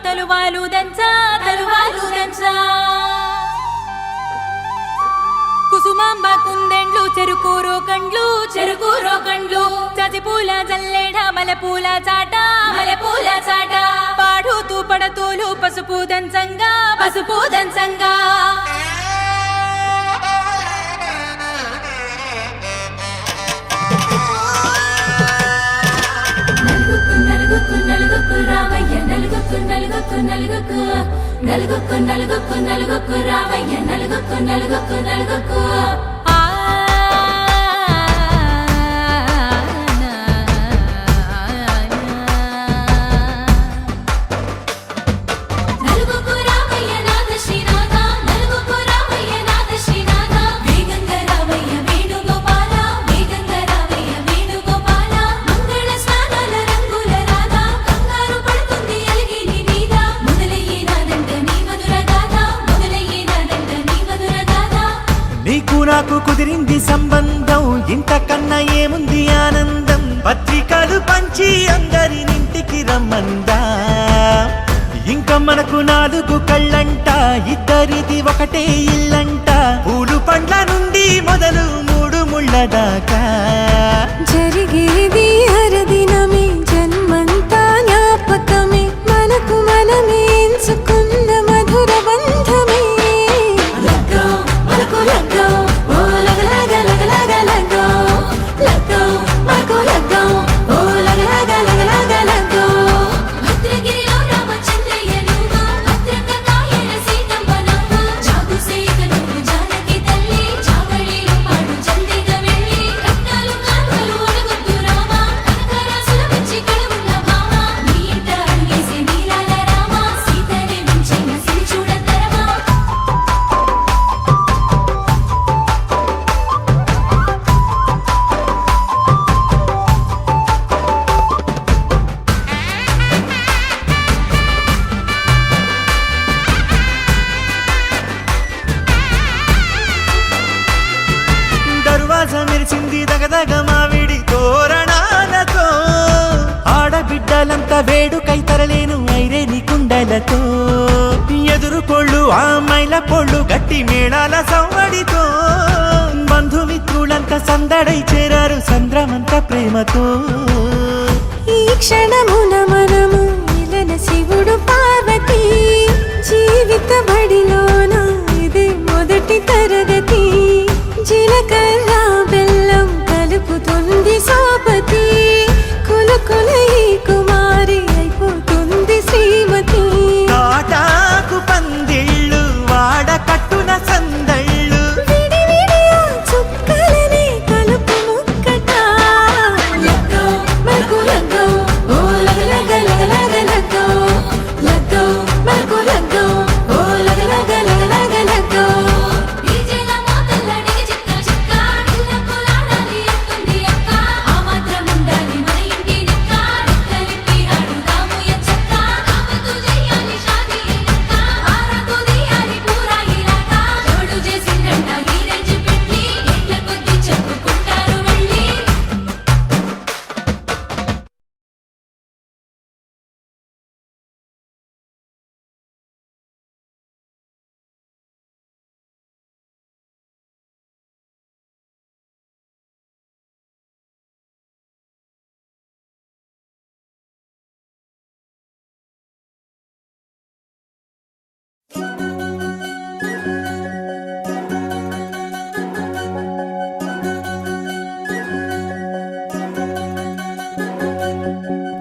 తలువాలు దంచా కుసుమాంబ కుందెండ్లు చెరుకూరో కండ్లు చజిపూల జల్లేడ మలపూల చాట పాడుతూ పడతోలు పసుపు దంచంగా నలుగుకు రావయ్య నలుగుకు రావయ్య నలుగుకు నాకు కుదిరింది సంబంధం ఇంతకన్నా ఏముంది ఆనందం పత్రికలు పంచి అందరినింటికి రమ్మందా ఇంకా మనకు 4 కళ్ళంట ఇద్దరిది ఒకటే ఇల్లంట పూలు పండ్ల నుండి మొదలు 3 ముళ్ళ దాకా జరిగేది హరదినమే జన్మంతా జ్ఞాపకమే మనకు మనమే ఎంచుకున్న మధుర బంధమే మెరిసింది దగదగ మావిడి తోరణాలతో ఆడబిడ్డలంతా వేడుకై తరలేను ఐరేని కుండలతో ఎదురుకోళ్ళు ఆ మైల పోళ్ళు గట్టి మేళాల సవ్వడితో బంధుమిత్రులంతా సందడై చేరారు సంద్రమంత ప్రేమతో ఈ క్షణమున మనము మిలన శివుడు పార్వతి జీవిత బడిలోన ఇది మొదటి తరగతి జీలకర్ర బెల్లం కలుపుతుంది సోపతి కులకుల ఈ కుమారి అయిపోతుంది శ్రీమతి కాటాకు పందిళ్ళు వాడ కట్టున సందళ్ళు విడివిడియా చుక్కలనే కలుపు ముక్కట లగ్గో మరకు లగ్గో ఓ లగలగలగలగో లగ్గో మరకు లగ్గో ఓ లగలగలగలగో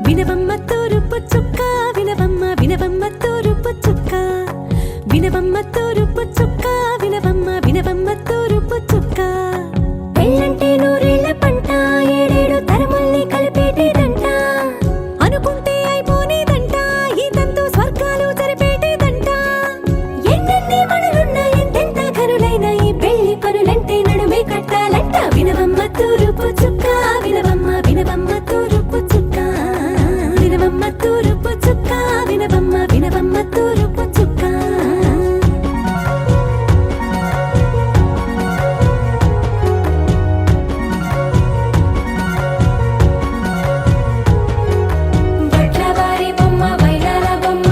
వినవమ్మ తూరుపు చుక్క వినవమ్మ తూరుపు చుక్క వినవమ్మ తూరుపు చుక్క వినవమ్మ తూరుపు చుక్క పెళ్ళంటే నూరేళ్ల పంట ఏడేడు తరముల్ని కలిపేటేదంట అనుకుంటే అయిపోనేదంట ఈ తంతు స్వర్గాలు జరిపేటేదంట ఎన్నెన్ని మనులున్న ఎంతెంత కనులైన ఈ పెళ్లి పనులంటే నడుమే కట్టాలంట వినవమ్మ తూరుపు చుక్క వినవమ్మ తూరుపు చుక్క వినవమ్మ తూరుపు చుక్క వినవమ్మ తూరుపు చుక్క వడ్లవారి బొమ్మ వైరాల బొమ్మ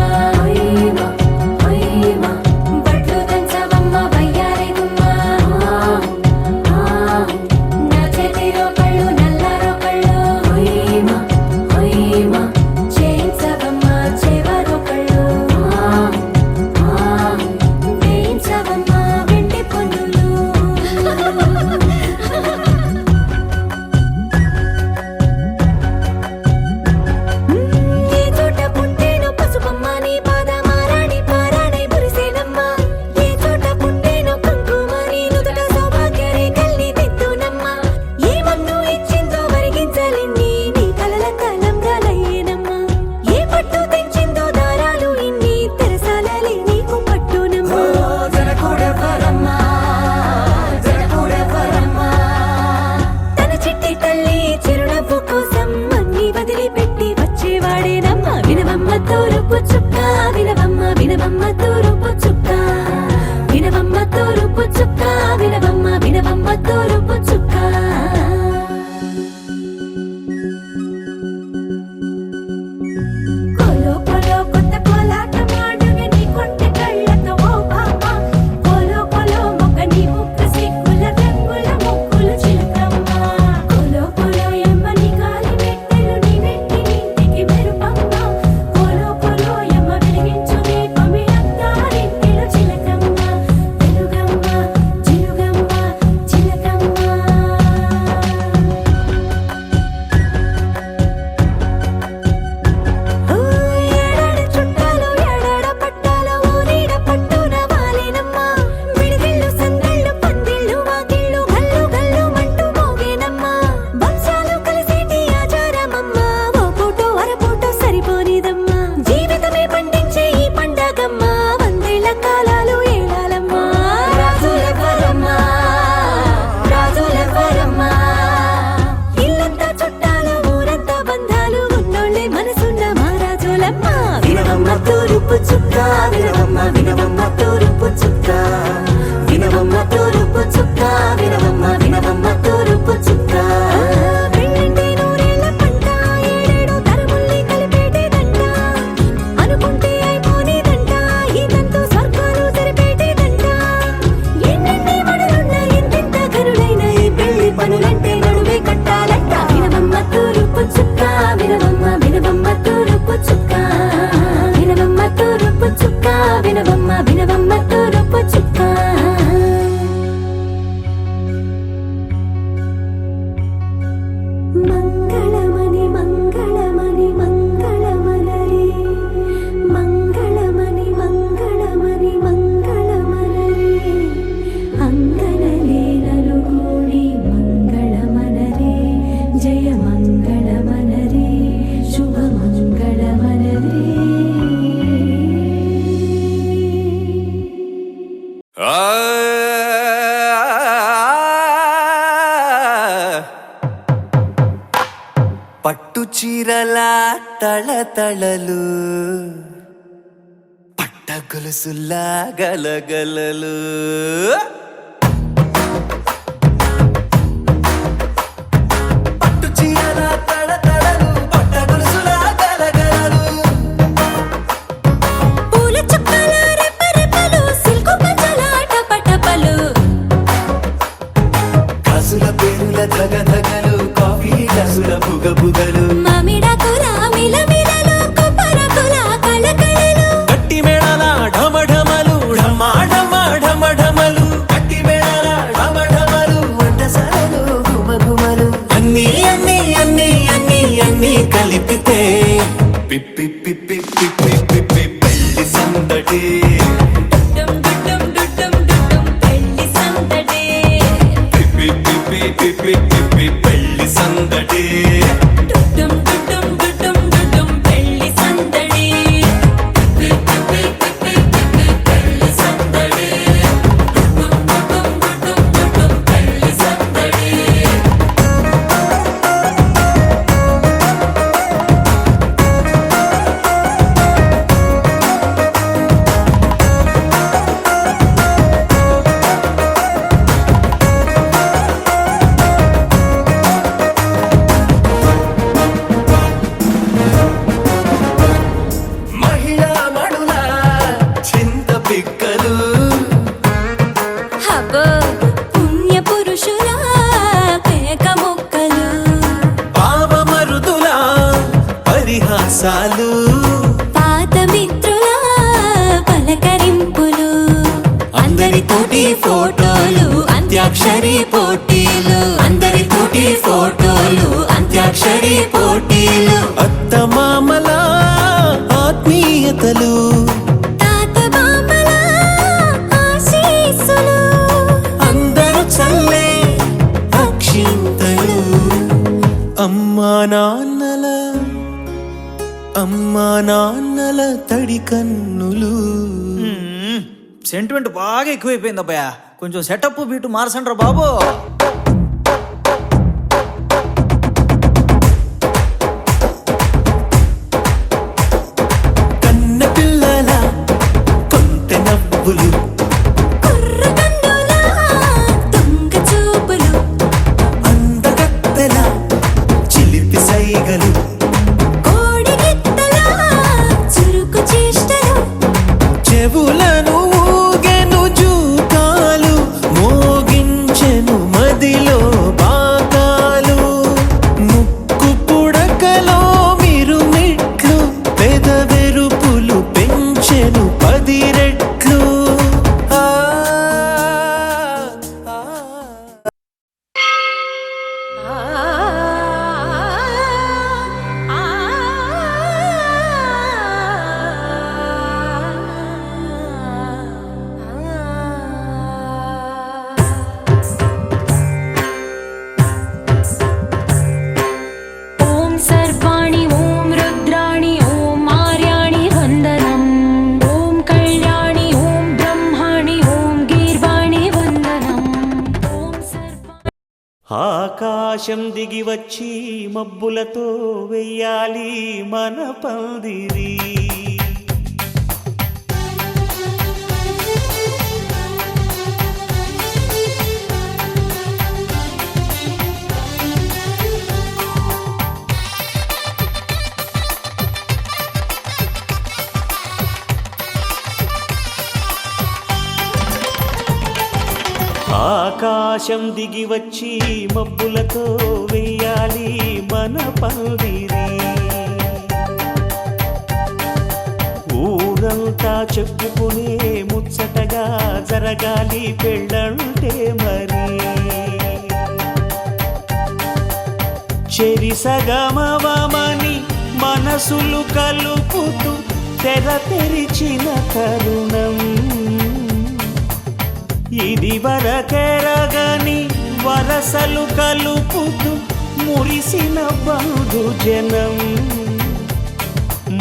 బుల్లెమ్మ వినవమ్మ తూరుపు చుక్క వినవమ్మ వినవమ్మ తూరుపు చుక్క వినవమ్మ తూరుపు చుక్క వినవమ్మ వినవమ్మ తూరుపు చుక్క పెళ్ళంటే నూరేళ్ల పంట ఏడేడు తరముల్ని కలిపేటేదంట అనుకుంటే అయిపోనేదంట ఈ తంతు స్వర్గాలు సరిపేటేదంట ఎన్నెన్ని మడులున్న ఎంతెంత కరులైన ఈ పెళ్లి పనులంటే నడువే కట్టాలంట వినవమ్మ తూరుపు చుక్క వినవమ్మ వినవమ్మ తూరుపు చుక్క వినవమ్మ తూరుపు చుక్క వినవమ్మ వినవమ్మ తూరుపు చుక్క మంగళమణి మంగళమణి మంగళమనరే మంగళమణి మంగళమణి మంగళమనరే అంగనలే నలుగూడి మంగళమనరే జయ మంగళమనరే శుభ మంగళమనరే పట్టు చీరల తళతళలు పట్ట గొలుసుల్లా గలగలలు పట్టు చీరల తళతళలు పట్ట గొలుసుల్లా గలగలలు పూల చుక్కల రెపరెపలు సిల్కు పంచల టపటపలు గాజుల పేరుల ధగధగలు కాఫీ గ్లాసుల బుగబుగలు మామిడాకుల మిలమిలలు కొబ్బరకుల కళకళలు గట్టి మేళాల ఢమఢమలు ఢమాఢమలు గట్టి మేళాల ఢమఢమలు వంటసాలలు గుమగుమలు అన్నీ అన్నీ అన్నీ అన్నీ అన్నీ కలిపితే పిప్పి పిప్పి పిప్పి పిప్పి పెళ్లి సందడి డుడ్డుం డుడ్డుం డుడ్డుం డుడ్డుం పెళ్లి సందడి పిప్పి పిప్పి పిప్పి పిప్పి పెళ్లి సందడి డుడ్డుం డుడ్డుం డుడ్డుం డుడ్డుం పెళ్లి సందడి పిప్పి పిప్పి పిప్పి పిప్పి పెళ్లి సందడి డుడ్డుం డుడ్డుం డుడ్డుం డుడ్డుం పెళ్లి సందడి మహిళా మడుల చింత పిక్కలు హబో పుణ్య పురుషుల కేక మొక్కలు పావమరుదుల పరిహాసాలు పాత మిత్రుల పలకరింపులు అందరితోటి ఫోటోలు అంత్యాక్షరి పోటీలు అందరితోటి ఫోటోలు అంత్యాక్షరి పోటీలు అత్తమామల ఆత్మీయతలు తాత బామ్మల ఆశీస్సులు అందరూ చల్లే అక్షింతలు అమ్మా నాన్నల తడి కన్నులు సెంటిమెంట్ బాగా ఎక్కువైపోయింది అబ్బాయ కొంచెం సెటప్ బీటు మార్చండ్రా బాబు కన్న పిల్లల కొంత నవ్వులు కుర్ర కన్నుల దొంగ చూపులు అందగత్తెల చిలిపి సైగలు కోడి గిత్తల చురుకు చేష్టలు చెవులను ఊగెను జూకాలు మోగించెను మది ఆకాశం దిగి వచ్చి మబ్బులతో వెయ్యాలి మన పందిరి. ఆకాశం దిగి వచ్చి మబ్బులతో వెయ్యాలి మన పందిరి. ఊరంతా చెప్పుకునే ముచ్చటగా జరగాలి పెళ్ళంటే మరి. చెరిసగమవమని మనసులు కలుపుతూ తెర తెరిచిన తరుణం. ఇది వరకెరగని వరసలు కలుపుతూ మురిసిన బంధుజనం.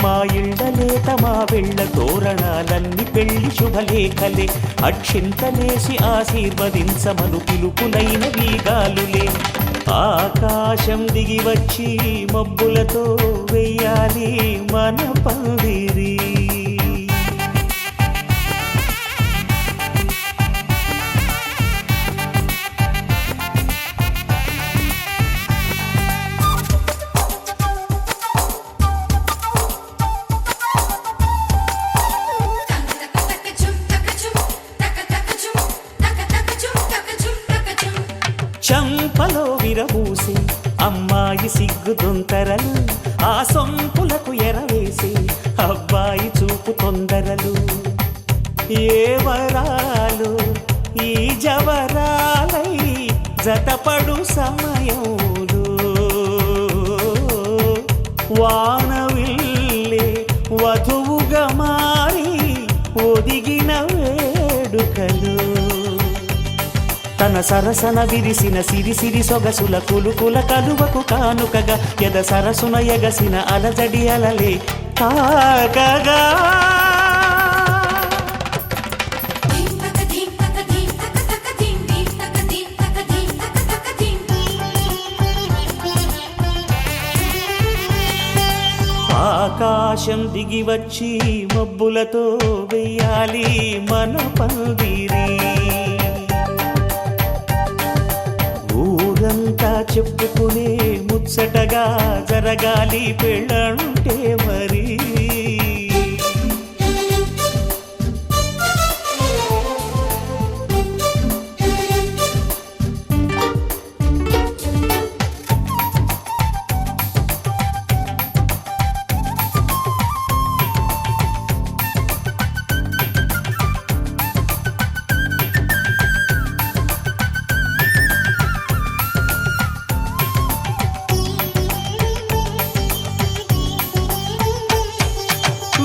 మా ఇళ్ళలేత మా వెళ్ళ తోరణాలన్నీ పెళ్లి శుభలేఖలే. అక్షింతలేసి ఆశీర్వదించమను పిలుపులైన వీగాలులే. ఆకాశం దిగి వచ్చి మబ్బులతో వెయ్యాలి మన పందిరి. చంపలో విరబూసి అమ్మాయి సిగ్గుదొంతరలు. ఆ సొంపులకు ఎరవేసి అబ్బాయి చూపు తొందరలు. ఏ వరాలు ఈ జవరాలై జతపడు సమయంలో. వానవిల్లే వధువుగా మారి ఒదిగిన వేడుకలు. తన సరసన విరిసిన సిరిసిరి సొగసుల కులుకుల కలువకు కానుకగా ఎద సరసున ఎగసిన అలజడి అలలే తాకగా. ఆకాశం దిగి వచ్చి మబ్బులతో వెయ్యాలి మన పందిరి. ఊరంతా చెప్పుకునే ముచ్చటగా జరగాలి పెళ్ళంటే మరి.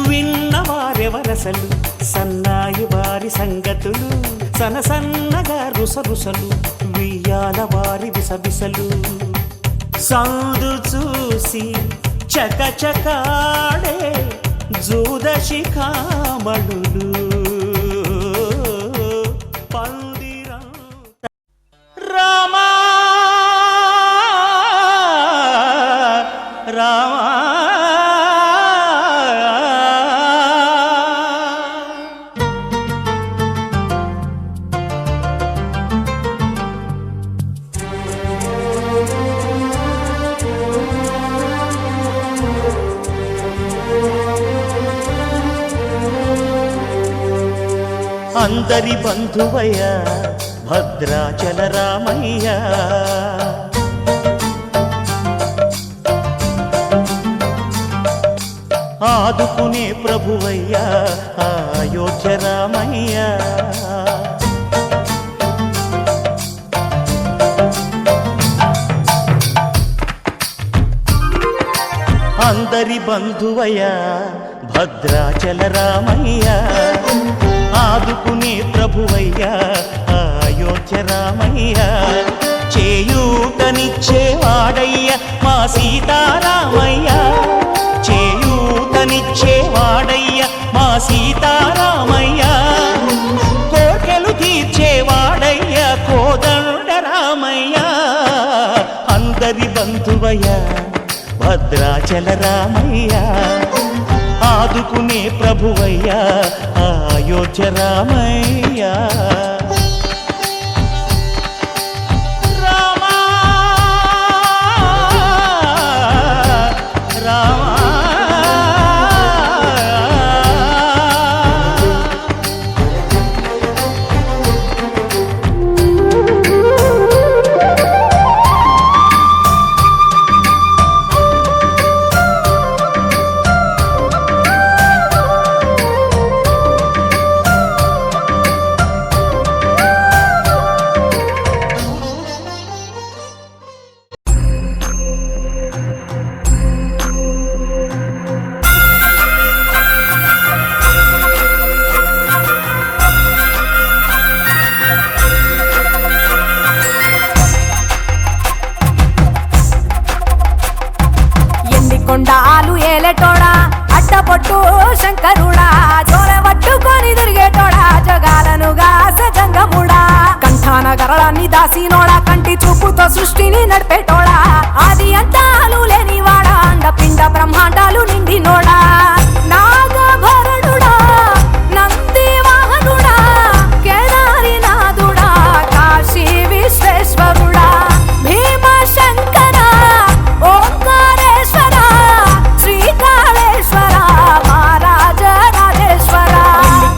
విన్నవారెవరసలు సన్నాయి వారి సంగతులు. సనసన్నగా రుసరుసలు వియ్యాల వారి విసబిసలు. సందు చూసి చకచకాడే జూదశిఖామణులు. పందిరంత రామా రామా అందరి బంధువయ్య భద్రాచల రామయ్య. ఆదుకునే ప్రభువయ్య అయోధ్య రామయ్య. అందరి బంధువయ్య భద్రాచల రామయ్య. ఆదుకునే ప్రభువయ్య అయోధ్య రామయ్య. చేయూతనిచ్చేవాడయ్య మా సీతారామయ్య. చేయూతనిచ్చేవాడయ్య మా సీతారామయ్య. కోర్కెలు తీర్చేవాడయ్య కోదండ రామయ్య. ప్రభువయ్య భద్రాచల రామయ్య ఆదుకునే ప్రభువయ్య అయోధ్య రామయ్య రామా రామా కొండాలు ఏలేటోడా అడ్డపొట్టు శంకరుడా జోల పట్టుకొని తిరిగేటోడా జగాలను గాసగంగముడా కంఠాన గరళాన్ని దాసినోడా కంటి చూపుతో సృష్టిని నడిపేటోడా ఆది అంతాలు లేనివాడా అండపిండ బ్రహ్మాండాలు నిండినోడా నాగభరణుడా నంది వాహనుడా కేదారినాథుడా కాశీ విశ్వేశ్వరుడా భీమ శంకర ఓంకారేశ్వర శ్రీకాళేశ్వర మహారాజ రాజేశ్వర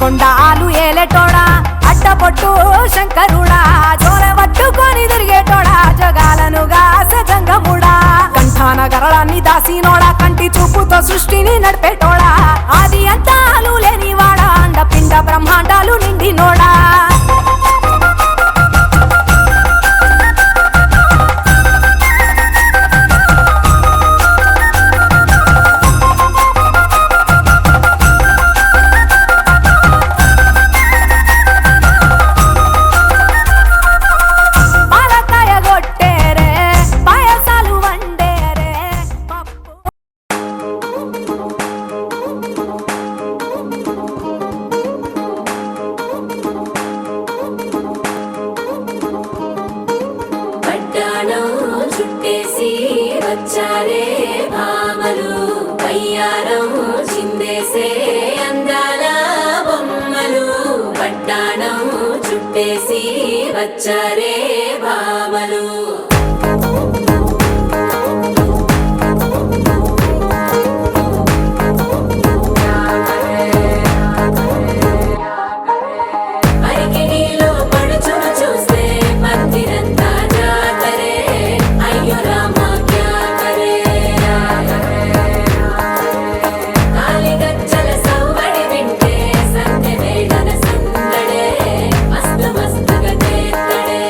కొండాలు ఏలేటోడా అడ్డపొట్టు శంకరుడా జోల పట్టుకొని తిరిగేటోడా జగాలను గాసగంగముడా కంఠాన గరళాన్ని దాసినోడా కంటి చూపుతో సృష్టిని నడిపేటోడా ఆది అంతాలు లేనివాడా అండపిండ బ్రహ్మాండాలు నిండినోడా పట్టాణం చుట్టేసి వచ్చారే భామలు పయ్యారం చిందేసే అందాల బొమ్మలు పట్టాణం చుట్టేసి వచ్చారే భామలు అరికిణీలో పడుచును చూస్తే పందిరంతా జాతరే అయ్యో రామ క్యా కరే కాలిగజ్జల సవ్వడి వింటే సంధ్య వేళన సందడే మస్తు మస్తుగా చేత్తడే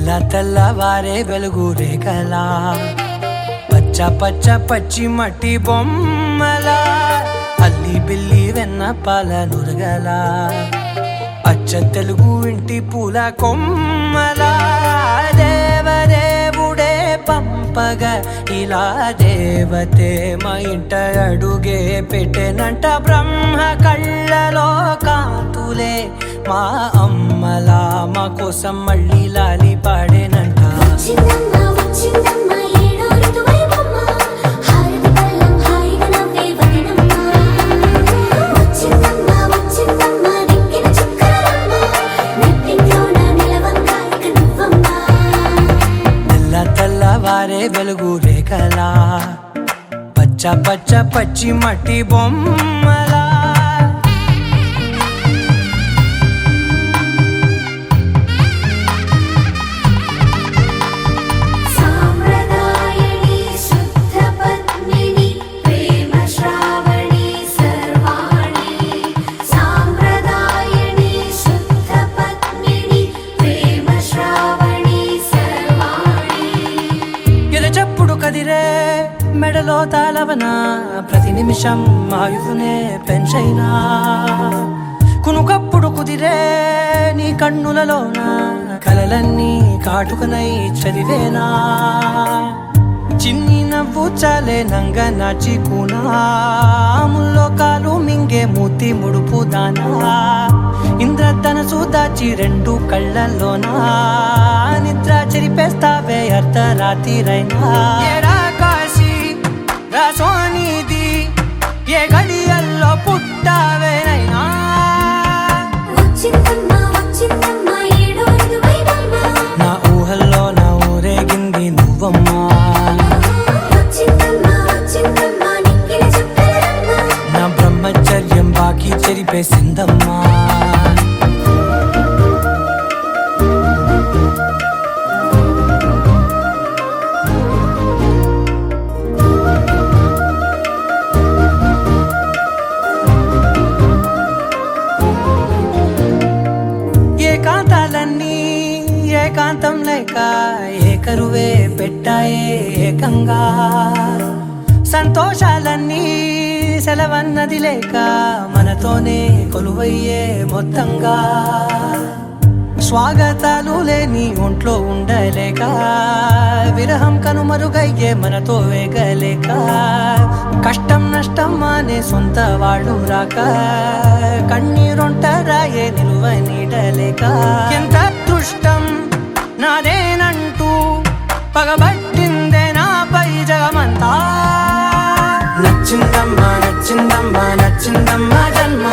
తెల్ల తెల్లవారే వెలుగు రేఖలా పచ్చ పచ్చ పచ్చి మట్టి బొమ్మలా అల్లి బిల్లి వెన్న పాల నురగలా అచ్చ తెలుగు ఇంటి పూల కొమ్మలా దేవదేవుడే పంపగా ఇలా దేవతే మా ఇంట అడుగే పెట్టెనంట బ్రహ్మ కళ్ళలో కాంతులే మా అమ్మలా మా కోసం మళ్ళీ లాలి పాడేనంట వచ్చిందమ్మ వచ్చిందమ్మ ఏడో ఋతువైవమ్మ హారతి పళ్ళం హాయిగా నవ్వే వదినమ్మ వచ్చిందమ్మ వచ్చిందమ్మ దిక్కిన చుక్కలమ్మ నెట్టింట్లోన నిలవంగా ఇక నువ్వమ్మ తెల్ల తెల్లవారే వెలుగు రేఖలా పచ్చ పచ్చ పచ్చి మట్టి బొమ్మలా సాంప్రదాయని శుద్ధ పద్మిని ప్రేమ శ్రావణి సర్వాణి సాంప్రదాయని శుద్ధ పద్మిని ప్రేమ శ్రావణి సర్వాణి ఎరచప్పుడు కదిరే మెడలో తాళవన ప్రతి నిమిషం ఆయువునే పెంచైనా కునుకప్పుడు కుదిరే నీ కన్నులలోన కలలన్నీ కాటుకనై చదివేనా చిన్ని నవ్వు చాలే నంగ నాచి కూనాముల్లో కాలు మింగే మూతి ముడుపు దానా ఇంద్రధనసు దాచి రెండు కళ్ళల్లోనా నిద్ర చెరిపేస్తావే అర్ధరాత్రిరైనా ఏరా కాశీ రా సోనిది ఏ గడియల్లో పుట్టావేనైనా వచ్చిందమ్మ వచ్చిందమ్మ ఏడో ఋతువైవమ్మ నా ఊహల్లో నా ఊరేగింది నువ్వమ్మా వచ్చిందమ్మ వచ్చిందమ్మ నిక్కిన చుక్కలమ్మ నా బ్రహ్మచర్యం బాకీ చెరిపేసిందమ్మా ఏకాంతాలన్నీ ఏకాంతం లేక ఏకరువే పెట్టాయే ఏకంగా సంతోషాలన్నీ సెలవన్నది లేక మనతోనే కొలువయ్యే మొత్తంగా స్వాగతాలు లేని ఒంట్లో ఉండలేక విరహం కనుమరుగయ్యే మనతో వేగలేక కష్టం నష్టం అనే సొంత వాళ్ళు రాక కన్నీరొంటరాయే నిలువ నీడలేక ఎంత అదృష్టం నాదేనంటూ పగబట్టిందే నాపై జగమంతా నచ్చిందమ్మా నచ్చిందమ్మా నచ్చిందమ్మా జన్మ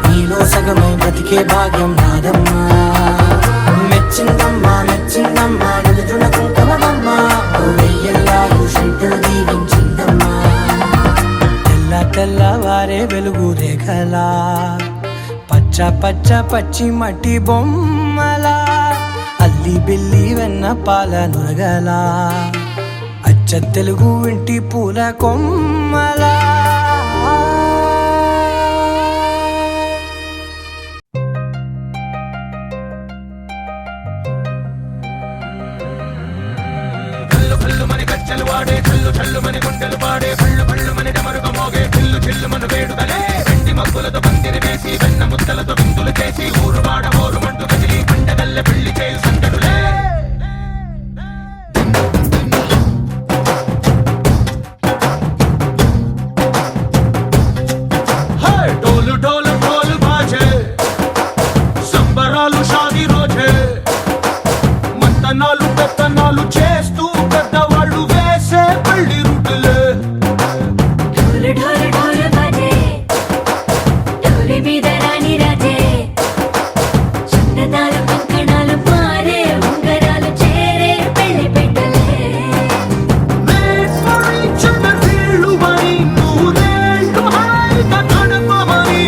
నీలో సగమై బ్రతికే భాగ్యం నాదమ్మా మెచ్చిందమ్మా మెచ్చిందమ్మా నిలుచున కుంకుమమ్మా వెయ్యల్లాలు శంకరు దీవించిందమ్మా తెల్ల తెల్లవారే వెలుగు రేఖలా పచ్చ పచ్చ పచ్చి మట్టి బొమ్మలా అల్లి బిల్లి వెన్న పాల నురగలా అచ్చ తెలుగు ఇంటి పూల కొమ్మలా డోలు డోలు డోలు బాజే సంబరాలు షాదీ రోజే మత్తనాలు పెత్తనాలు చేస్తూ పెద్దవాళ్ళు వేసే పల్లి రూటులే ढोल ढोल ढोल बजे ढोली మీద రాణి రాజే చందనాలు కంకణాలు మారే ఉంగరాలు చేరే పెళ్లి పెట్టలే వీళ్ళుమని నూరేళ్ళు హాయిగా గడపమని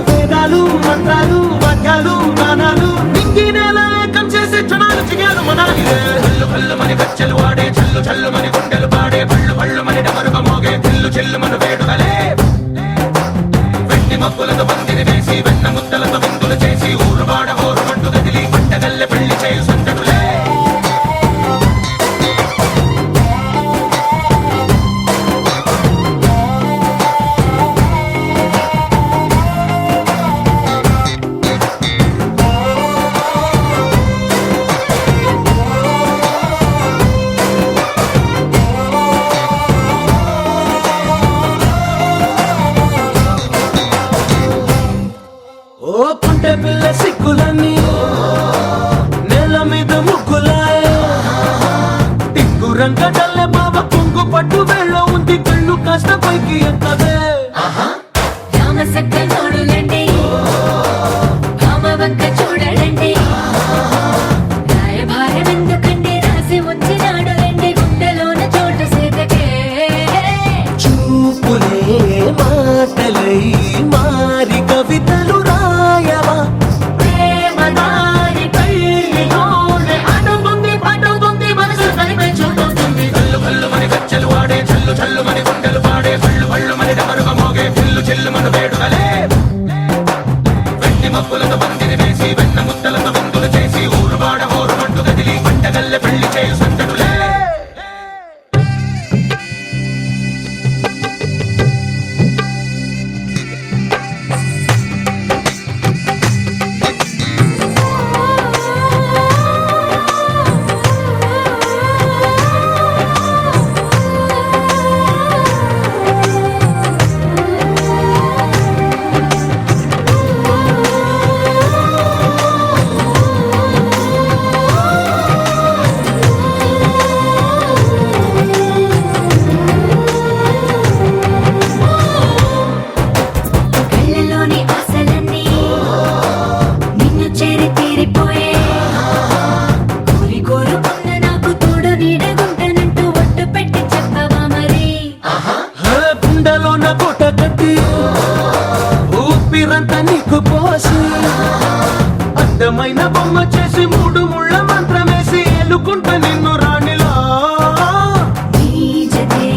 వేదాలు మంత్రాలు వాక్యాలు గానాలు నింగినేల ఏకం చేసే క్షణాలు చిగాలు మనాలిలే కళ్ళు కళ్ళు మని గచ్చెలు వాడే చల్లు చల్లు మని గుండెలు పాడే పళ్ళు పళ్ళు మని డమరుగ మోగే చిల్లు చిల్లు మను వేడుకలే వెండి మబ్బులతో పందిరి వేసి వెన్న ముద్దలతో విందులు చేసి ఊరు వాడ ఊరు మంటు గదిలి పంటగల్లె పెళ్లి చేయు సందడులే పట్టు వేళ్ళ ఉంది కళ్ళు కాస్త పైకి ఎత్తదే రామసక్క నోడులండి రామవంక చూడడండి రాయభారం ఎందుకండి రాసి ఉంచినాడు రండి గుండెలోన చోటు సేతకే చూపులే మాటలై మారి కవితలు రాయవా ప్రేమదారి కళ్ళలోనే అడుగుంది పడుతుంది మనసు కలిపే చూడుతుంది కళ్ళు కళ్ళు మని గచ్చలు వాడే చల్లు చల్లు మని గుండెలు పాడే కళ్ళు కళ్ళు మని డమరుగ మోగే చిల్లు చిల్లు మన వేడుకలే వెండి మబ్బులతో పందిరి వేసి వెన్న ముద్దలతో విందులు చేసి ఊరు వాడ ఊరు మంటు గదిలి పంటగల్లె పెళ్లి చేయు సందడులే కళ్ళలోని ఆశలన్నీ నిన్ను చేరి తీరిపోయే కోరి కోరుకున్న నాకు తోడు నీడగుంటానంటూ ఒట్టు పెట్టి చెప్పవా మరి గుండెలోన కోట కట్టి ఊపిరంతా నీకు పోసి అందమైన బొమ్మ చేసి మూడు ముళ్ళ మంత్రమేసి ఎలుకుంట నిన్ను రాణిలా నీజతే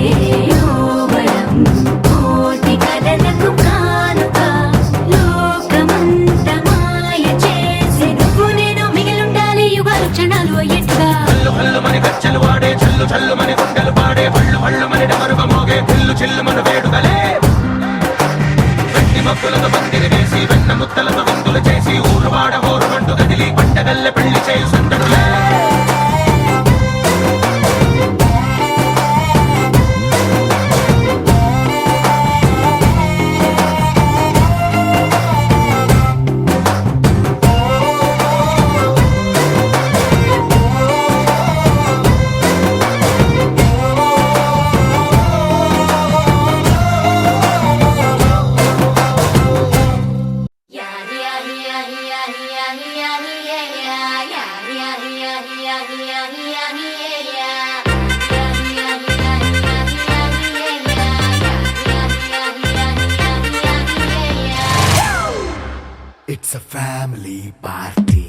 యోవరం కోటి కలలకు కానుక లోకమంత మాయ చేసి నువ్వు నేను మిగిలుండాలి యుగాలు క్షణాలు అయ్యేట్టుగా కళ్ళు కళ్ళు మని గచ్చలు వాడే చల్లు చల్లు మని గుండెలు పాడే పళ్ళు పళ్ళు మని డమరుగ మోగే చిల్లు చిల్లు మన వేడుకలే వెండి మబ్బులతో పందిరి వేసి వెన్న ముద్దలతో విందులు చేసి ఊరు వాడ ఊరు మంటు గదిలి పంటగల్లె పెళ్లి చేయు సందడులే It's a family party.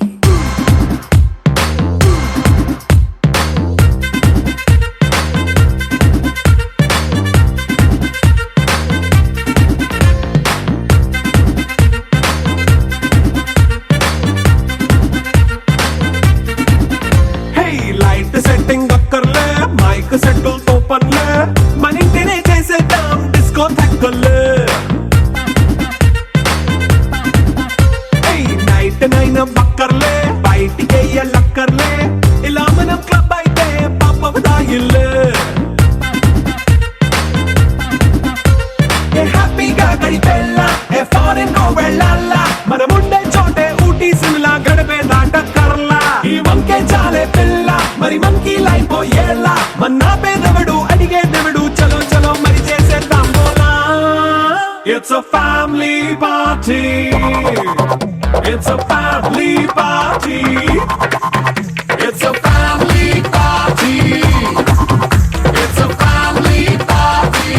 Hey, light setting అక్కర్లే మైక్ సెట్టుల్ తో పనిలే మన ఇంటినే చేసేద్దాం డిస్కో థక్కర్లే నైట్ నైన్ బక్కర్లే బయటికి లక్కర్లే ఇలా మనం క్లబ్ అయితే పాప దాయిల్లే హ్యాపీగా గడిపెళ్ళ ఏ ఫారెన్ కో వెళ్ళాల మనం ఉండే చోటే ఊటీ సిమ్లా గడిపే దాటక్కర్లా ఈ వంకే చాలే పిల్ల మరి మనకి లైఫ్ ఏళ్ళ మన్నా పేదవడు అడిగే దేవుడు చలో చలో మరి చేసేద్దాం బోలా it's a family party It's a family party. It's a family party. It's a family party.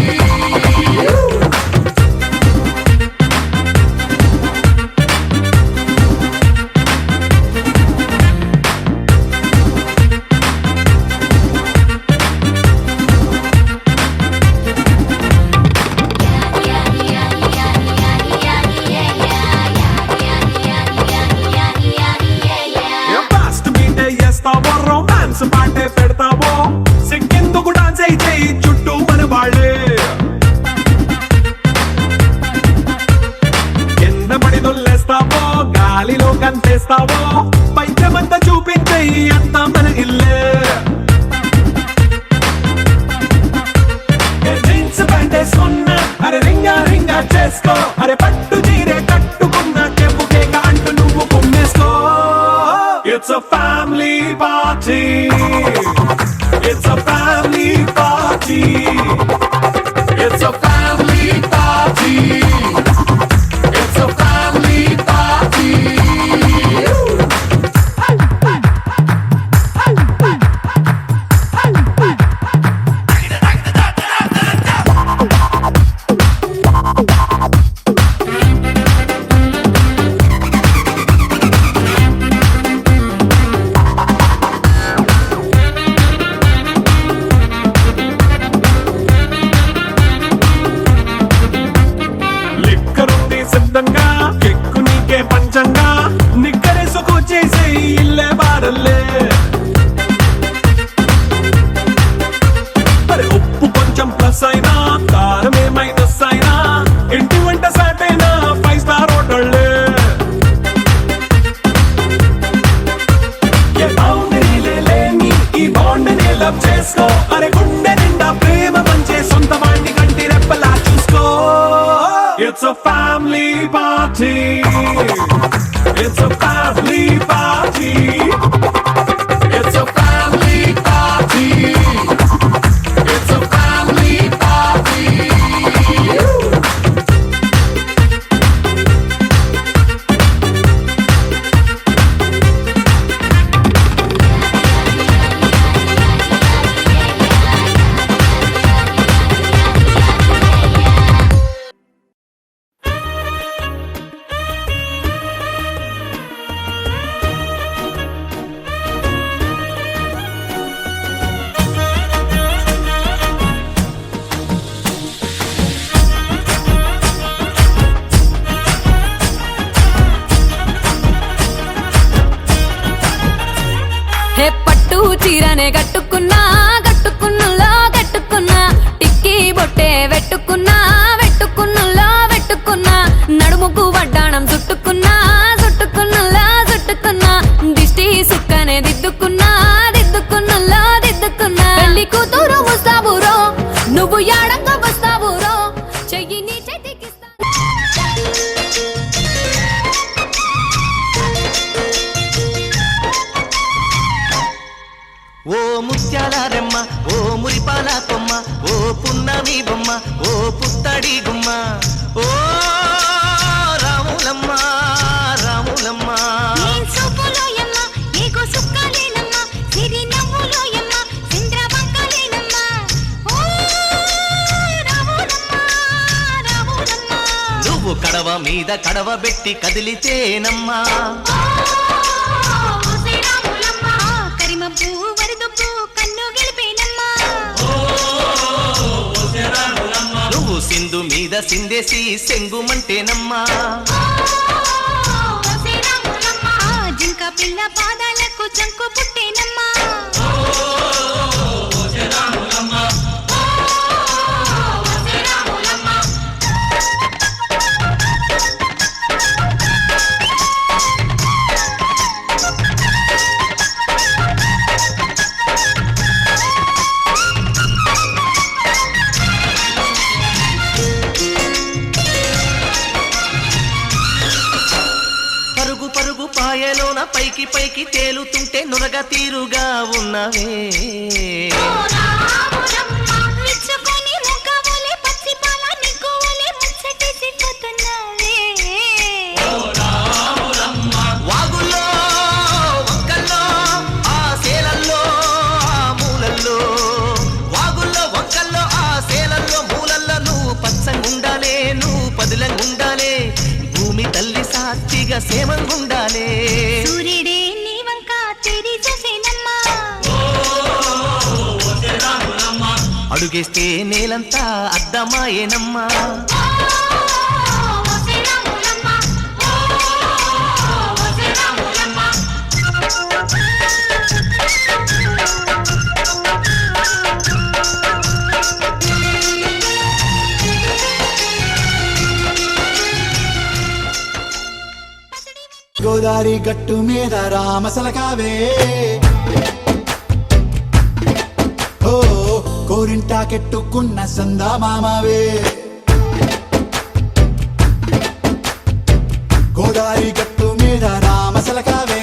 Romance పాటే పెడతావో సిగ్గెందుకు డాన్స్ అయితే చుట్టూ మన వాళ్ళే కింద పడి దొల్లేస్తావో గాలిలో కంతేస్తావో పైద్యమంతా చూపించే అంతా మన ఇల్లే జీన్స్ ప్యాంట్ వేసుకున్నా అరే రింగా రింగా చేసుకో అరే పట్టు చీరే కట్టుకున్న చెప్పుకే అంటూ నువ్వు కుమ్మేసుకో It's a family party. It's a family party. It's a family party. It's a family party. లిక్కరుంది సిద్ధంగా కెక్కు నీకే పంచంగా నిక్కరేసుకు చేసే ఇల్లే బారల్లే మరి ఉప్పు కొంచెం ప్లస్ అయినా కారమే మైనస్ అయినా ఇంటి వంట సాట్ అయినా 5 స్టార్ హోటళ్ళే ఏ బౌండరీలే లేని ఈ బాండ్ని లవ్ చేసుకో అరే గుండె నిండా ప్రేమ పంచే సొంత వాణ్ణి కంటి రెప్పలా చూసుకో It's a family party. It's a family party. It's a family party. It's a family party. హే పట్టు చీరనే కట్టుకున్నా కట్టుకున్నులో కట్టుకున్నా టిక్కీ బొట్టే వెట్టుకున్నా వెట్టుకున్నులో వెట్టుకున్నా నడుముకు వడ్డాణం చుట్టుకున్నా చుట్టుకున్నులో చుట్టుకున్నా దిష్టి సుక్కనే దిద్దుకున్నా దిద్దుకున్నులో దిద్దుకున్నా పెళ్లి కూతురు వస్తావురో నువ్వు యాడంగా వస్తావురో చెయ్యి నీ చేతికిస్తా ఓ ముత్యాల రెమ్మ ఓ మురిపాల కొమ్మ ఓ పున్నమి బొమ్మ ఓ పుత్తడి గుమ్మ ఓ రాములమ్మ రాములమ్మ నువ్వు కడవ మీద కడవ పెట్టి కదిలితేనమ్మా నువ్వు సింధు మీద సిందేసి సెంగుమంటేనమ్మా జింక పిల్ల పాదాలకు చంకు పుట్టేనమ్మా పరుగు పరుగు పాయలోన పైకి పైకి తేలుతుంటే నురగ తీరుగా ఉన్నవే వాగుల్లో వంకల్లో ఆ సేలల్లో ఆ మూలల్లో వాగుల్లో వంకల్లో ఆ సేలల్లో మూలల్లో నువ్వు పచ్చంగుండాలే నువ్వు పదిలంగుండాలే భూమి తల్లి సాక్షిగా సేమంగుండాలే సూర్యుడే నీ వంక తెరి చూసేనమ్మా అడుగేస్తే నేలంతా అద్దమాయేనమ్మా గోదారి గట్టు మీద రామసలకావే ఓ కోరింటాకెట్టుకున్న సందా మామవే గోదారి గట్టు మీద రామసలకావే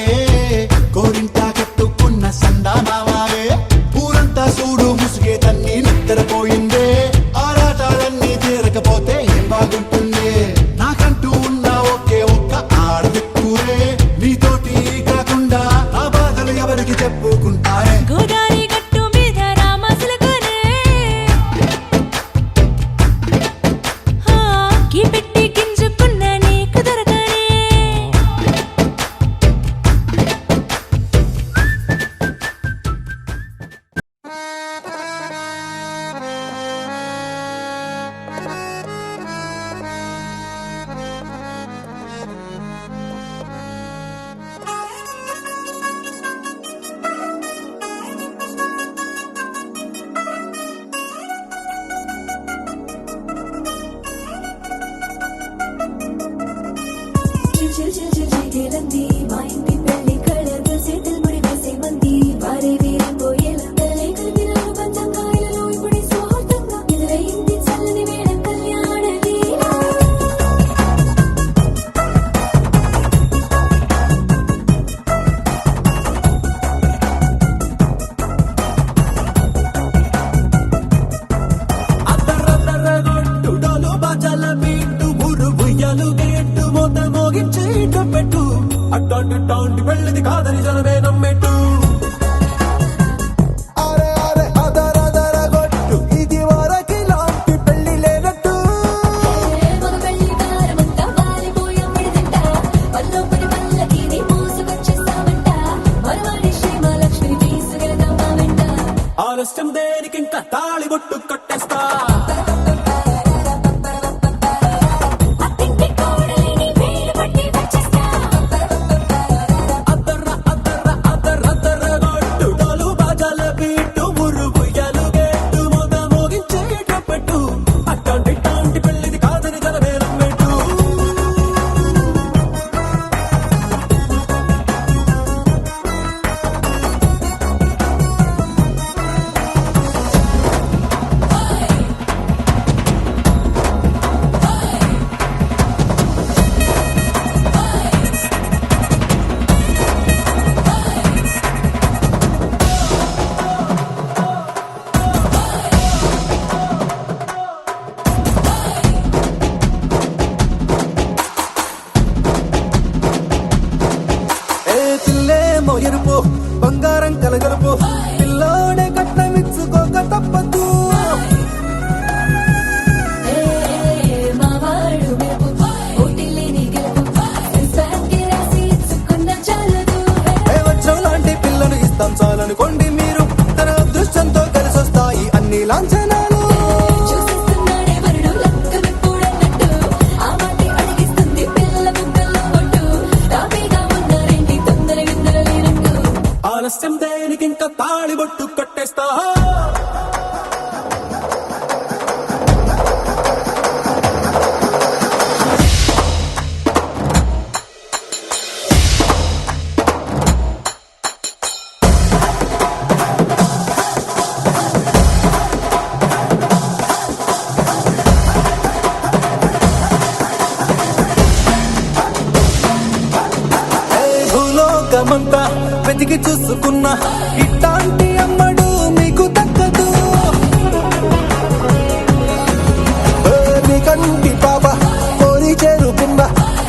కోరింటాకెట్టుకున్న సందా మామవే ఊరంతా చూడు ముసుగే తన్ని నిద్రపోయే చిల్ చిల్ చిల్ చిగేలంది మా ఇంటి పెళ్లి కళగా చేతులు ముడి వేసే మంది వారే వీరే పోయేలా తలే కలిపినారు పంచంగాయలలో ఇప్పుడే సౌహృదంగా ఎదురయింది చల్లని వేళ కళ్యాణ లీల అద్దరద్దరగొట్టు డోలు బాజాల బీటు ఊరు ఉయ్యాలు గేట్టు మోత మోగించే పెట్టు అట్టాంటి టాంటి పెళ్ళిది కాదని జనమే నమ్మెట్టు అరే అరే అదరదరగొట్టు ఇది వరకి లాంటి పెళ్లి లేనట్టు మగ పెళ్లి కారమంతా వాలిపోయమ్మడి తింట పల్లోపడి పల్లకిని మోసుకొచ్చేస్తామంట మరవాడి శ్రీమహాలక్ష్మిని తీసుకెళ్దాం మా వెంట ఆలస్యం దేనికి ఇంకా తాళి బొట్టు కట్టేస్తా అత్తింటి కోడలిని వేలు పట్టి వచ్చేస్తా అద్దరద్దరగొట్టు డోలు బాజాల బీటు ఊరు ఉయ్యాలు గేట్టు మోత మోగించే పెట్టు అట్టాంటి టాంటి పెళ్ళిది కాదని జనమే నమ్మెట్టు ఏ పిల్లేమో ఎరుపు బంగారం కలగలుపు పిల్లోడే కట్నమిచ్చుకోక తప్పదు మా వాడు మెరుపు ఓటిల్లిని గెలుపు ఇన్స్టాగ్రామ్కి రాసి ఇచ్చుకున్న చాలదు ఏ వచ్చం లాంటి పిల్లను ఇస్తాం చాలనుకోండి మీరు తన అదృష్టంతో కలిసొస్తాయి అన్ని లాంఛనాలు చూసిస్తున్నాడే వరుడు లక్క విప్పుడన్నట్టు ఆ మాటి అడిగిస్తుంది పిల్ల బుగ్గల్లో ఒట్టు తాపీగా ఉన్నారేంటి తొందర గిందర లేనట్టు ఆలస్యం దేనికి ఇంకా తాళి బొట్టు కట్టేస్తా భూలోకమంతా వెతికి చూసుకున్నా ఇట్లాంటి అమ్మడు మీకు దక్కదు నీ కంటి పాప కోరి చేరుకున్న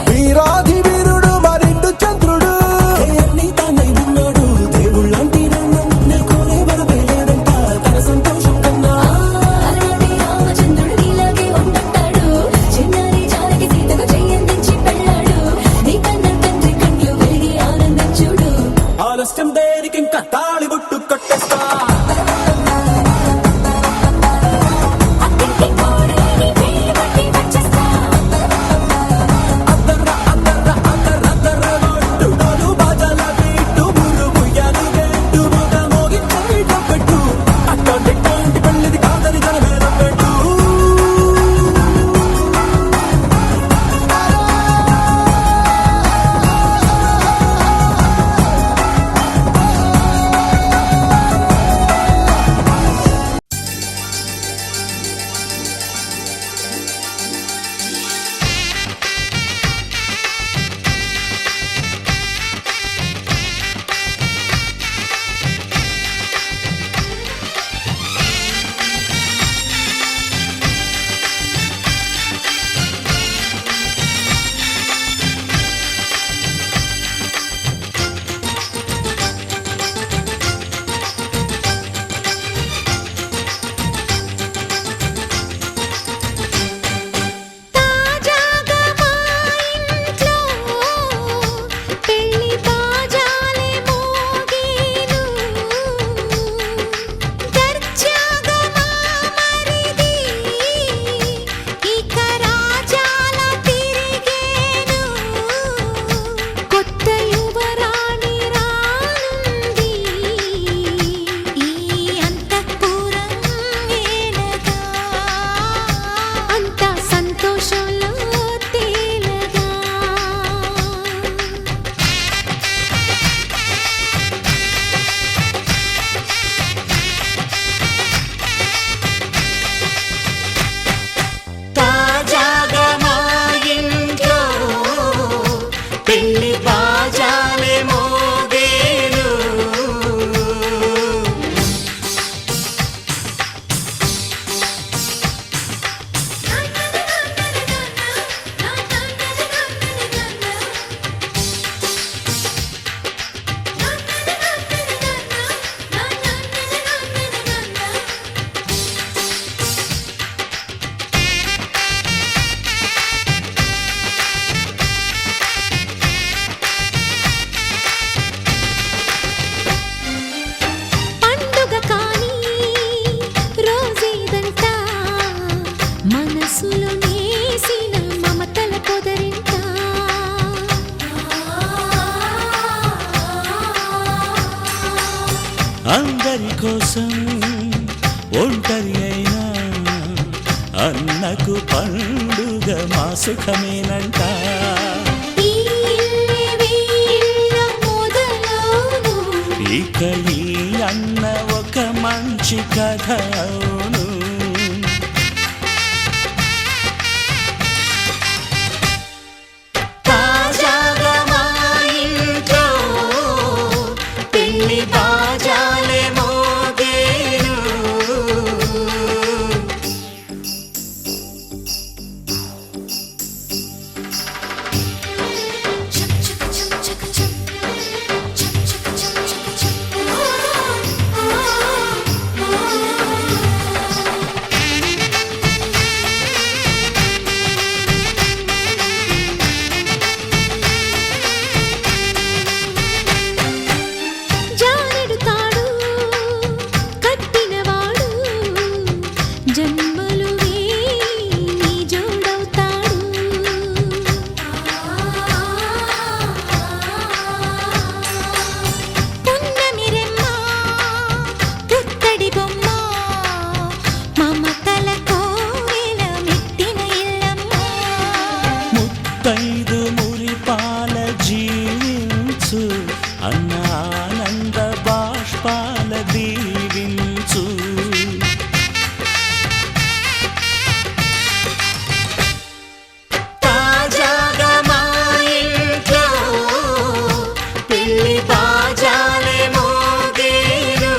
వీరాధి వీరుడు మరిండు చంద్రుడు నీ తానై ఉన్నాడు దేవుళ్ళంటి నన్ను కోరే వరమే లేదంట తన సంతోషం కన్నా అలనాటి రామచంద్రుడు నీలాగే ఉండంటాడు చిన్నారి జానకి సీతకు చెయ్యందించి పెళ్ళాడు నీ కన్న తండ్రి కండ్లు వెలిగి ఆనందించుడు ఆలస్యం దేనికి ఇంకా తాళి బొట్టు కట్టేస్తా అత్తింటి కోడలిని వేలు పట్టి వచ్చేస్తా మనసులో నేసిన మమతల పొదరింట అందరి కోసం ఒంటరి అయినా అన్నకు పండుగ మా సుఖమేనంట. ఈ ఇల్లే వీళ్ళ మొదలవును. ఇక ఈ అన్న ఒక మంచి కథ అవును. తాజాగా మా ఇంట్లో పెళ్లి బాజాలే మోగేను. చక్ చక్ చక్ చక్ చక్. చక్ చక్ చక్ చక్ చక్. జానెడు తాడు కట్టినవాడు జన్మలు వేయి జోడవుతాడు. పున్నమిరెమ్మ పుత్తడి బొమ్మ మమతల కోవెల మెట్టిన ఇల్లమ్మ. ముత్తైదు మురిపాల జీవించు అన్న ఆనంద బాష్పాల దీవించు. తాజాగా మా ఇంట్లో పెళ్లి బాజాలే మోగేను.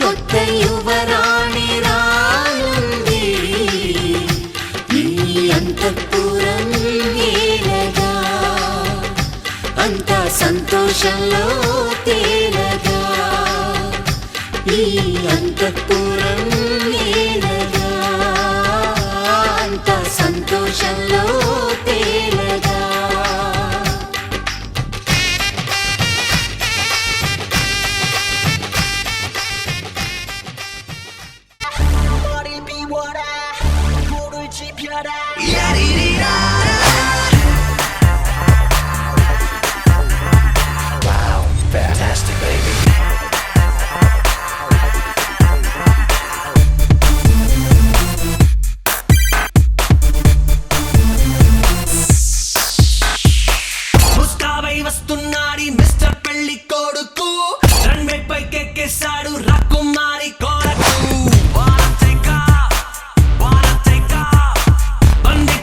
కొత్త యువరాణి రానుంది ఈ అంతఃపురం ఏలగా. అంతా సంతోషంలో తేలగా ఈ అంతఃపురం ఏలగా. అంతా సంతోషంలో తేలగా. ముస్తాబై వస్తున్నాడి మిస్టర్ పెళ్లి కొడుకు. రన్వే పైకెక్కేశాడు రాకుమారి కొరకు. బండి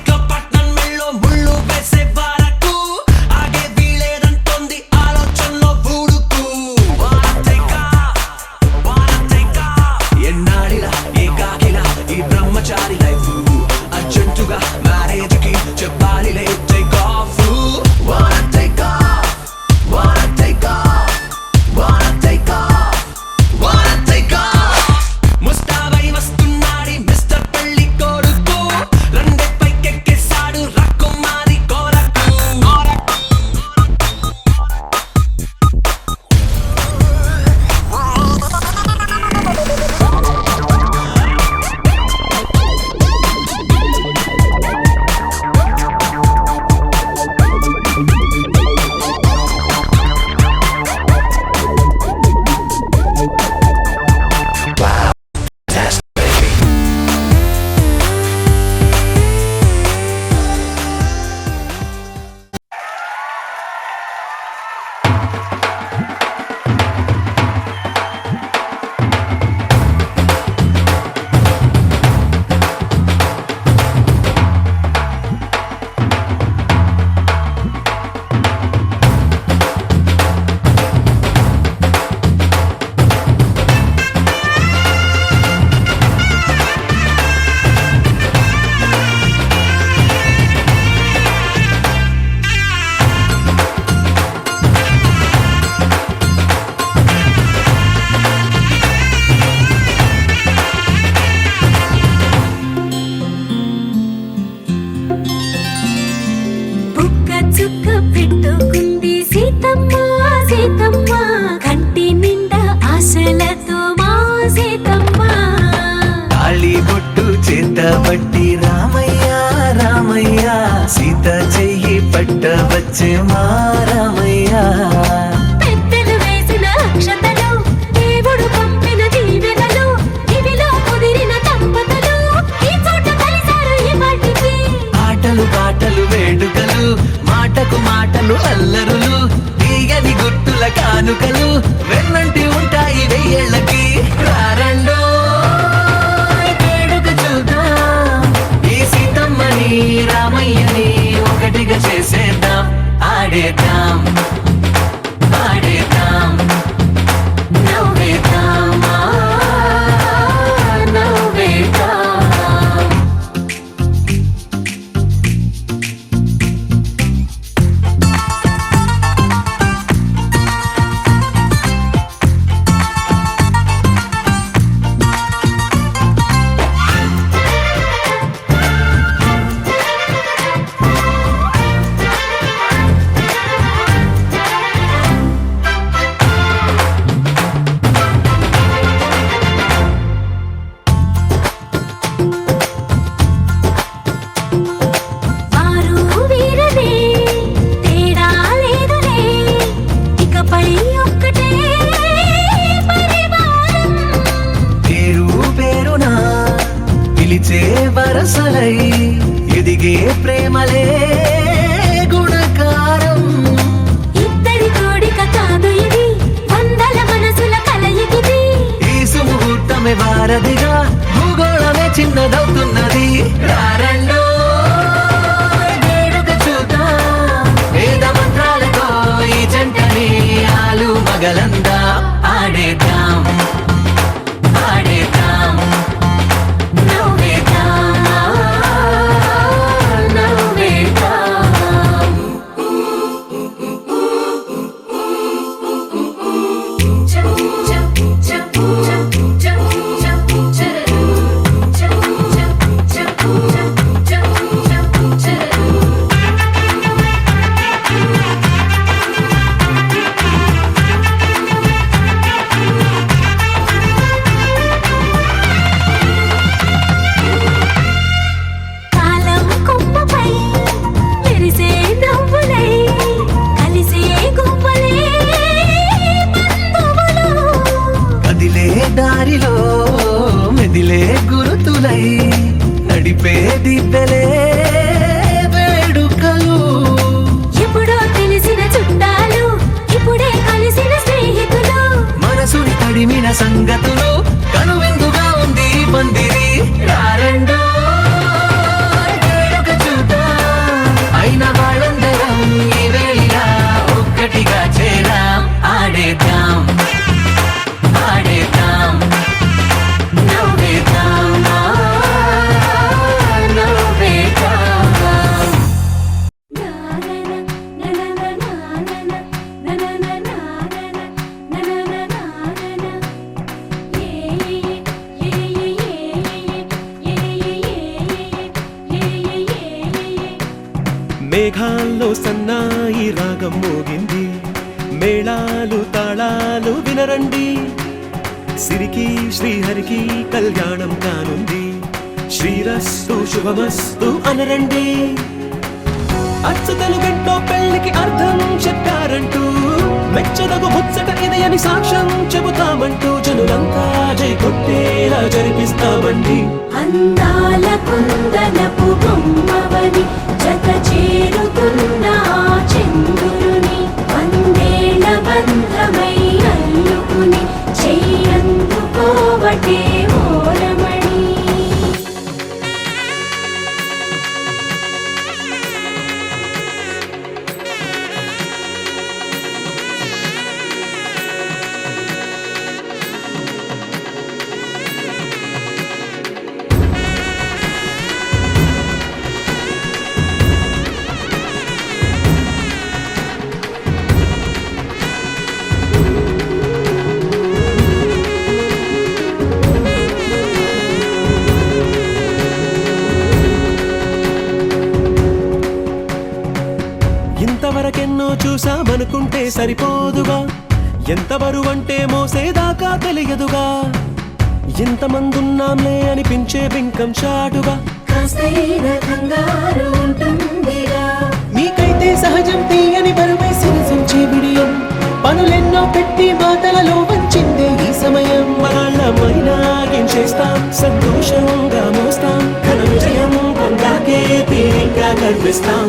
పట్టి రామయ్య రామయ్య సీత చెయ్యి పట్టవచ్చే మా రామయ్య పెద్దలు వేసిన అక్షతలు దేవుడు పంపిన దీవెనలు ఇవిలో కుదిరిన దంపతులు ఈ చోట కలిసారు ఇవాటికి ఆటలు పాటలు వేడుకలు మాటకు మాటలు అల్లరులు తీయని గుట్టుల కానుకలు వెన్నంటి ఉంటాయి వెయ్యేళ్ళకి రారండో వేడుక చూద్దాం ఈ సీతమ్మని రామయ్యని ఒకటిగా చేసేద్దాం ఆడేద్దాం ఆడేద్దాం నవ్వేద్దాం నవ్వేద్దాం వారు వీరనే తేడా లేదులే ఇకపై ఒక్కటే పరివారం పేరు పేరునా పిలిచే వరసలై ఎదిగే ప్రేమలే గుణకారం ఇద్దరి కోడిక కాదు ఇది వందల మనసుల కలయికిది ఈ సుముహూర్తమే వారధిగా భూగోళమే చిన్నదవుతున్నది రారండో వేడుక చూద్దాం వేద మంత్రాలతో ఈ జంటని ఆలు మగలందా ఆడేద్దాం ఆడేద్దాం నవ్వేద్దాం నవ్వేద్దాం కాలం కొమ్మపై మెరిసే నవ్వులై కలిసే గువ్వలే బంధువులు కదిలే దారిలో మెదిలే గురుతులై నడిపే దిబ్బెలే వేడుకలు ఎప్పుడో తెలిసిన చుట్టాలు ఇప్పుడే కలిసిన స్నేహితులు మనసుని తడిమిన సంగతులు కనువిందుగా ఉంది ఈ పందిరి రారండో వేడుక చూద్దాం అయిన వాళ్ళందరం ఈ వేళ ఒక్కటిగా చేరాం ఆడేద్దాం ఆడేద్దాం నవ్వేద్దాం నవ్వేద్దాం మేఘాల్లో సన్నాయి రాగం మోగింది మేళాలు తాళాలు వినరండి సిరికి శ్రీహరికి కళ్యాణం కానుంది శ్రీరస్తు శుభమస్తు అనరండి అచ్చ తెలుగింట్లో పెళ్లికి అర్థం చెప్పారంటూ మెచ్చదగు ముచ్చట ఇది అని సాక్ష్యం చెబుతామంటూ జనులంతా జై కొట్టేలా జరిపిస్తామండి అందాల కుందనపు బొమ్మవని జత చేరుతున్న ఆ చంద్రుని వందేళ్ల బంధమై అల్లుకుని చెయ్యందుకోవటే ఓరమణి ఇంతవరకెన్నో చూసామనుకుంటే సరిపోదుగా ఎంత బరువంటే మోసేదాకా తెలియదుగా ఇంతమందున్నాంలే అనిపించే బింకం చాటుగా కంగారు ఉంటుందిరా. మీకైతే సహజం తీయని బరువై సిరసించే బిడియం, పనులెన్నో పెట్టి మాటలలో వంచిందే ఈ సమయం. మనమైనా ఏం చేస్తాం, సంతోషంగా మోస్తాం, ఘన విజయం పొందాకే తీరిగ్గా కనిపిస్తాం.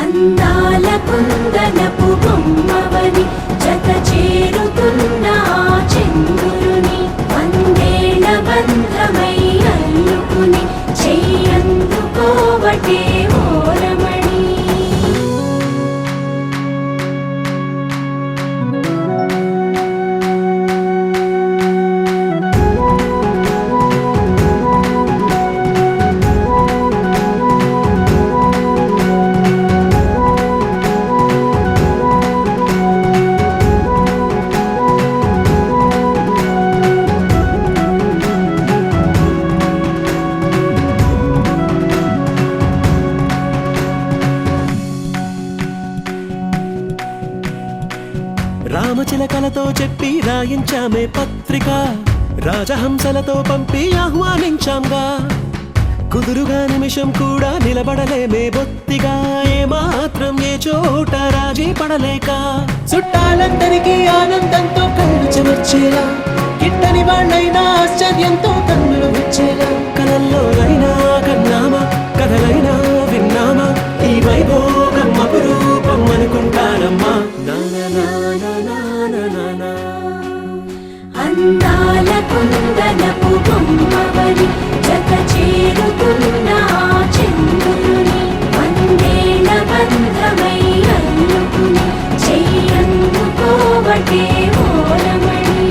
అందాల కుందనపు బొమ్మవని జత చేరుతున్న ఆ చంద్రుని వందేళ్ల బంధమై అల్లుకుని చెయ్యందుకోవటే ఓరమణి. రామచిలకలతో చెప్పి రాయించామే పత్రిక, రాజహంసలతో పంపి ఆహ్వానించాంగా. కుదురుగా నిమిషం కూడా నిలబడలేమే బొత్తిగా, ఏమాత్రం ఏ చోట రాజీ పడలేక. చుట్టాలందరికీ ఆనందంతో కళ్ళు చెమర్చేలా, గిట్టని వాళ్ళైనా ఆశ్చర్యంతో కన్నులు విచ్చేలా. కలల్లోనైనా కన్నామా, కథలైనా విన్నామా, ఈ వైభోగం అపురూపం అనుకుంటానమ్మా. అందాల కుందనపు బొమ్మవని జత చేరుతున్న ఆ చంద్రుని వందేళ్ల బంధమై అల్లుకుని చెయ్యందుకోవటే ఓరమణి.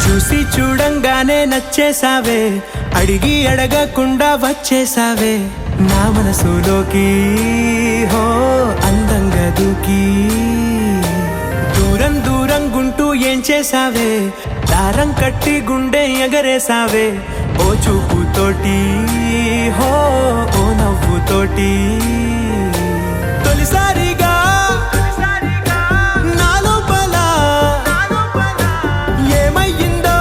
చూసి చూడంగానే నచ్చేసావే, అడిగి అడగకుండా వచ్చేసావే నా మనసులోకి. హో అందంగా దూకి దూరం దూరం గుంటూ ఏం చేసావే, దారం కట్టి గుండె ఎగరేసావే ఓ చూపుతోటి, హో ఓ నవ్వుతోటి. తొలిసారిగా నా లోపల ఏమయ్యిందో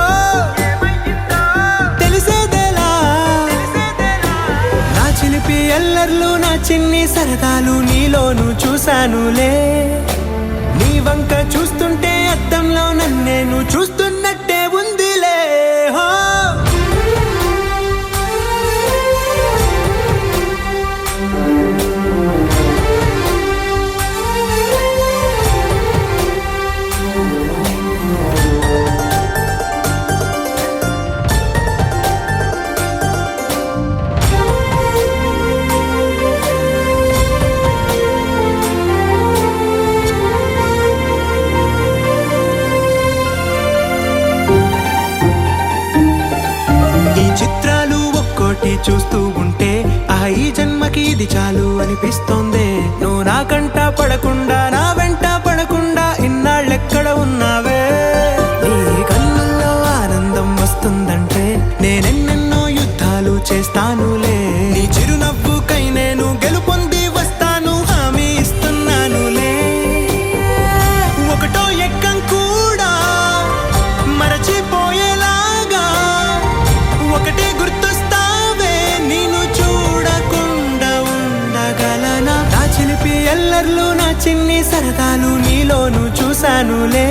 తెలిసేదేలా. నా చిలిపి ఎల్లర్లు, నా చిన్ని సరదాలు నీలోను చూశానులే. నీ వంక చూస్తుంటే అద్దంలో నన్నేను చూస్తున్నట్టే ఉందిలే. హో చూస్తూ ఉంటే ఈ జన్మకి ఇది చాలు అనిపిస్తోందే. నువ్వు నా కంట పడకుండా, నా వెంట పడకుండా ఇన్నాళ్ళెక్కడ ఉన్నావే. నీ కన్నుల్లో ఆనందం వస్తుందంటే నేనెన్నెన్నో యుద్ధాలు చేస్తానులే. నీ చిరునవ్వుకై నేను గెలుపొంది వస్తాను, హామీ ఇస్తున్నానులే. ఒకటో ఎక్కం కూడా మరచిపోయేలాగా ఒకటే గుర్తొస్తావే, నేను చూడకుండా ఉండగలనా. నా చిలిపి ఎల్లర్లు, నా చిన్ని సరదాలు నీలోను చూశానులే.